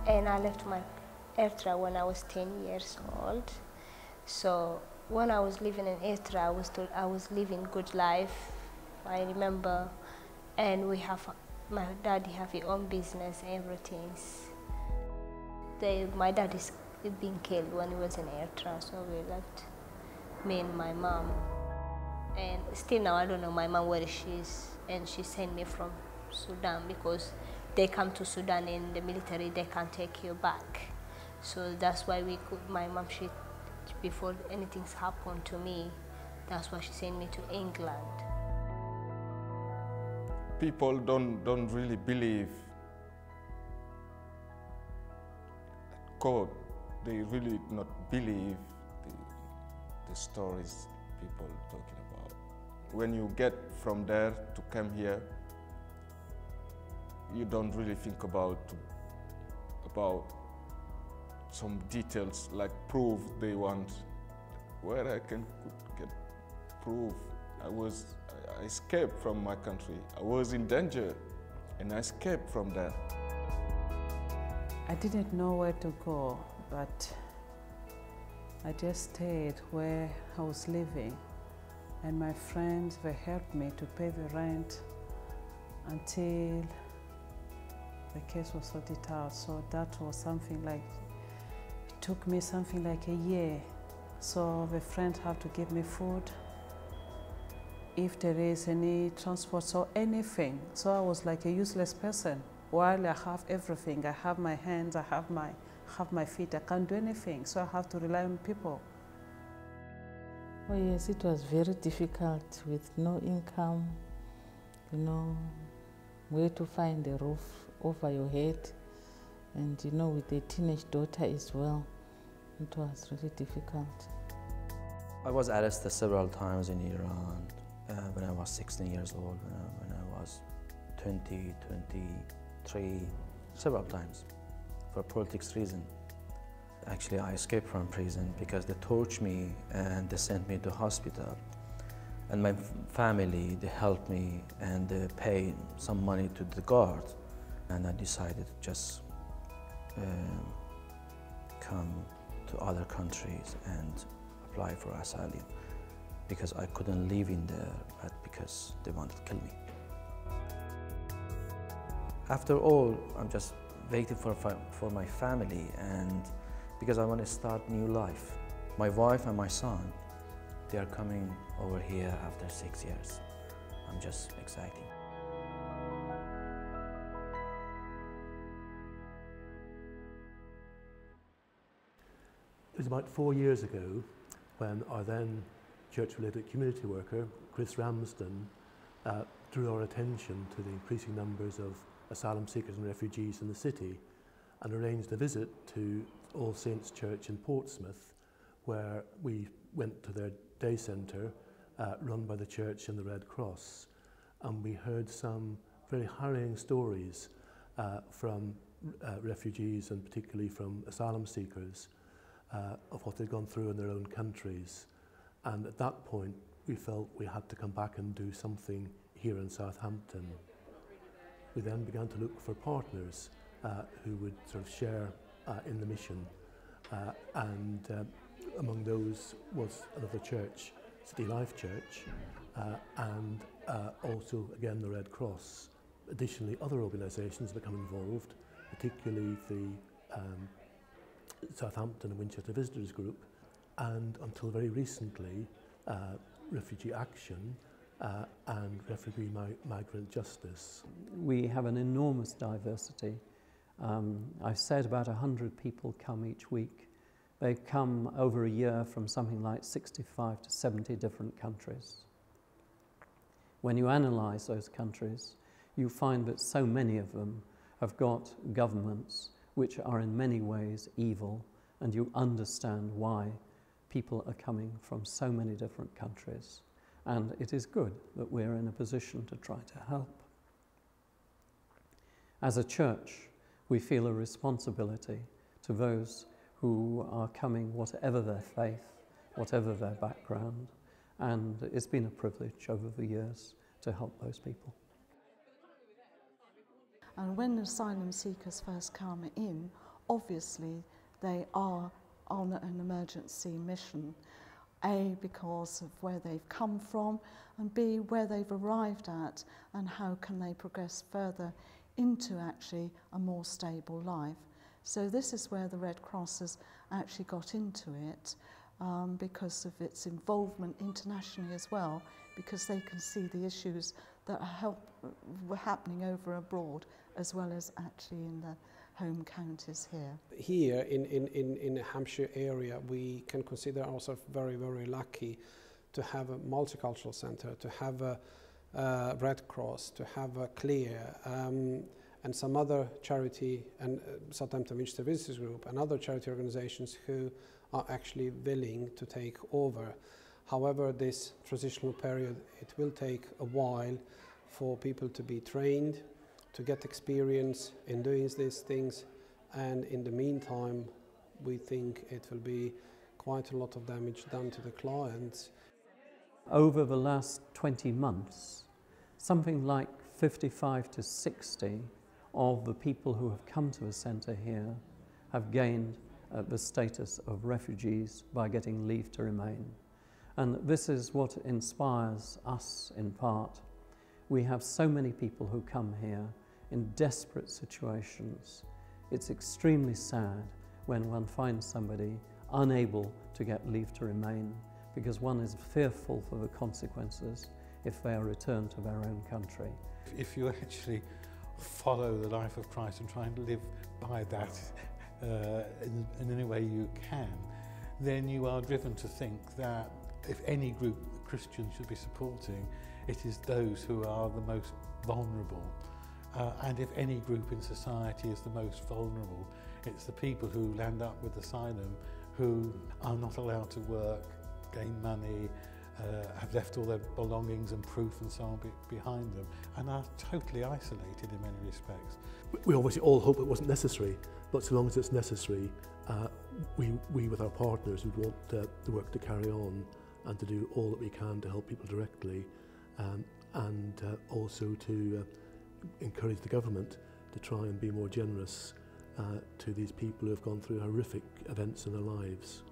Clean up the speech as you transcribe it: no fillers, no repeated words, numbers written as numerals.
and I left my Eritrea when I was 10 years old. So when I was living in Eritrea, I was told I was living good life. I remember, and my daddy have his own business and everything. My dad is being killed when he was in Eritrea, so we left, me and my mom. And still now I don't know my mom where she is, and she sent me from Sudan because they come to Sudan in the military, they can't take you back. So that's why my mom, before anything's happened to me, that's why she sent me to England. People don't really believe God. They really not believe the stories people talking about. When you get from there to come here, you don't really think about some details like proof they want. Where I could get proof. I escaped from my country. I was in danger and I escaped from there. I didn't know where to go, but I just stayed where I was living, and my friends, they helped me to pay the rent until the case was sorted out. So that was something like, it took me something like a year. So the friends have to give me food, if there is any transport or anything. So I was like a useless person. While I have everything, I have my hands, I have my feet, I can't do anything. So I have to rely on people. Oh yes, it was very difficult with no income, you know, where to find a roof over your head, and you know, with a teenage daughter as well, it was really difficult. I was arrested several times in Iran when I was 16 years old, when I was 20, 23, several times for politics reason. Actually, I escaped from prison because they tortured me and they sent me to hospital. And my family, they helped me and they paid some money to the guard. And I decided to just come to other countries and apply for asylum because I couldn't live in there, but because they wanted to kill me. After all, I'm just waiting for my family, and because I want to start new life. My wife and my son, they are coming over here after 6 years. I'm just excited. It was about 4 years ago when our then church-related community worker, Chris Ramsden, drew our attention to the increasing numbers of asylum seekers and refugees in the city and arranged a visit to All Saints Church in Portsmouth, where we went to their day centre run by the church and the Red Cross. And we heard some very harrowing stories from refugees, and particularly from asylum seekers, of what they'd gone through in their own countries. And at that point, we felt we had to come back and do something here in Southampton. We then began to look for partners who would sort of share in the mission. Among those was another church, City Life Church, and also, again, the Red Cross. Additionally, other organisations become involved, particularly the Southampton and Winchester Visitors Group, and until very recently, Refugee Action and Refugee Migrant Justice. We have an enormous diversity. I've said about 100 people come each week. They come over a year from something like 65 to 70 different countries. When you analyse those countries, you find that so many of them have got governments which are in many ways evil, and you understand why people are coming from so many different countries. And it is good that we're in a position to try to help. As a church, we feel a responsibility to those who are coming, whatever their faith, whatever their background, and it's been a privilege over the years to help those people. And when asylum seekers first come in, obviously they are on an emergency mission, A, because of where they've come from, and B, where they've arrived at and how can they progress further into actually a more stable life. So this is where the Red Cross has actually got into it, because of its involvement internationally as well, because they can see the issues that were happening over abroad as well as actually in the home counties here. Here in the Hampshire area, we can consider ourselves very, very lucky to have a multicultural centre, to have a Red Cross, to have a CLEAR, and some other charity, and Southampton Winchester Visitors Group, and other charity organisations who are actually willing to take over. However, this transitional period, it will take a while for people to be trained, to get experience in doing these things, and in the meantime, we think it will be quite a lot of damage done to the clients. Over the last 20 months, something like 55 to 60 of the people who have come to a centre here have gained the status of refugees by getting leave to remain. And this is what inspires us in part. We have so many people who come here in desperate situations. It's extremely sad when one finds somebody unable to get leave to remain, because one is fearful for the consequences if they are returned to their own country. If you actually follow the life of Christ and try and live by that in any way you can, then you are driven to think that if any group Christians should be supporting, it is those who are the most vulnerable. And if any group in society is the most vulnerable, it's the people who land up with asylum, who are not allowed to work, gain money, have left all their belongings and proof and so on behind them, and are totally isolated in many respects. We obviously all hope it wasn't necessary, but so long as it's necessary, we with our partners would want the work to carry on and to do all that we can to help people directly, and also to encourage the government to try and be more generous to these people who have gone through horrific events in their lives.